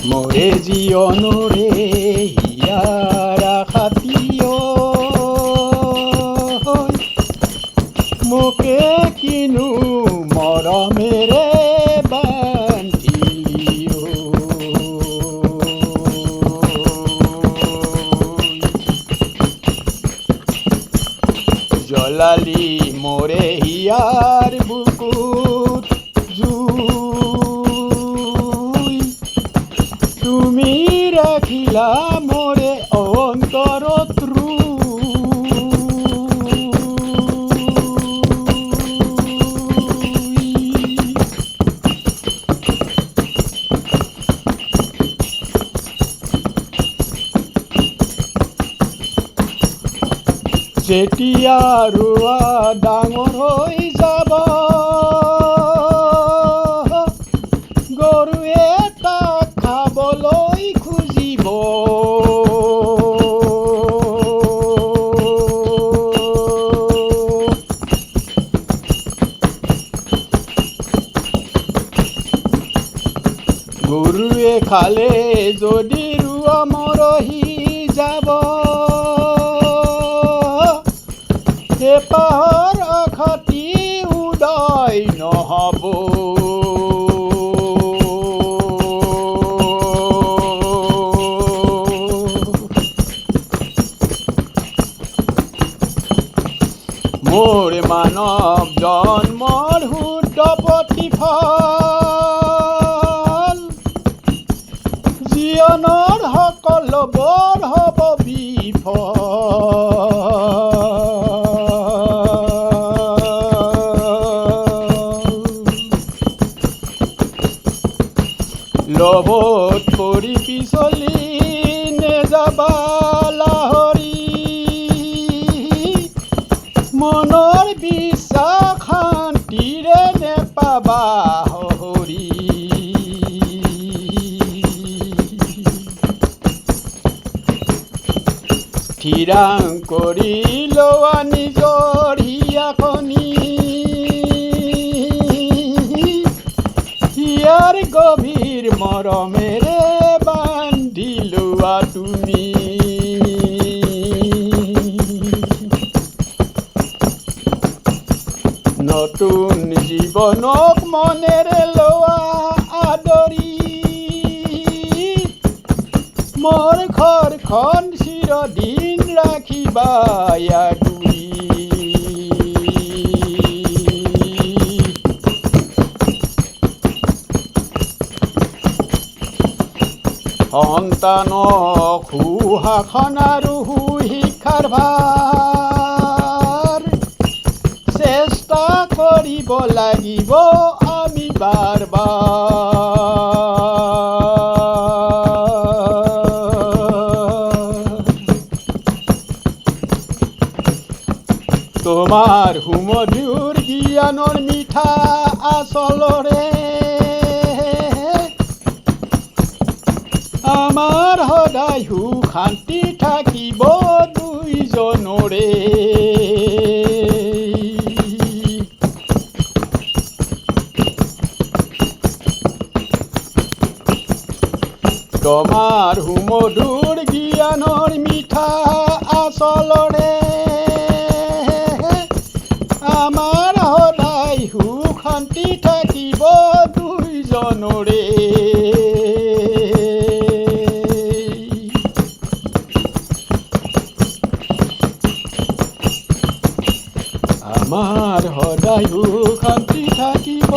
মোৰে জীৱনৰে হিয়াৰা খাতিয় মোকে কিনো মৰমেৰে বান্ধিলিও জ্বলালি মোৰে হিয়াৰ বুকুত জুই তুমি ৰাখিলা মোৰে অন্তৰত যেতিয়া ৰোৱা ডাঙৰ হৈ যাব গৰুৱে তাক খাবলৈ খুজিব গৰুৱে খালে যদি ৰোৱা মৰহি যাব হেঁপাহৰ আশাটি উদয় নহ'ব মোৰ মানৱ জন্মৰ শুদ্ধ প্ৰতিফল জীৱনৰ সকলো বৰ হ'ব বিফল লভত পৰি পিছলি নেযাবা লাহৰি মনৰ বিশ্বাস শান্তিৰে নেপাবা হৰি থিৰাং কৰি লোৱা নিজৰ হিয়াখনি হিয়াৰ গভীৰ মৰমেৰে বান্ধি লোৱা তুমি নতুন জীৱনক মনেৰে লোৱা আদৰি মোৰ ঘৰখন চিৰদিন ৰাখিবা ইয়াত সন্তানক সুশাসন আৰু সুশিক্ষাৰ ভাৰ চেষ্টা কৰিব লাগিব আমি বাৰ তোমাৰ সুমধুৰ জ্ঞানৰ মিঠা আচলৰে আমাৰ সদায় সুখ শান্তি থাকিব দুইজনৰে তোমাৰ সুমধুৰ জ্ঞানৰ মিঠা আচলৰে আমাৰ সদায় সুখ শান্তি থাকিব দুইজনৰে আমাৰ সদায় সুখ শান্তি থাকিব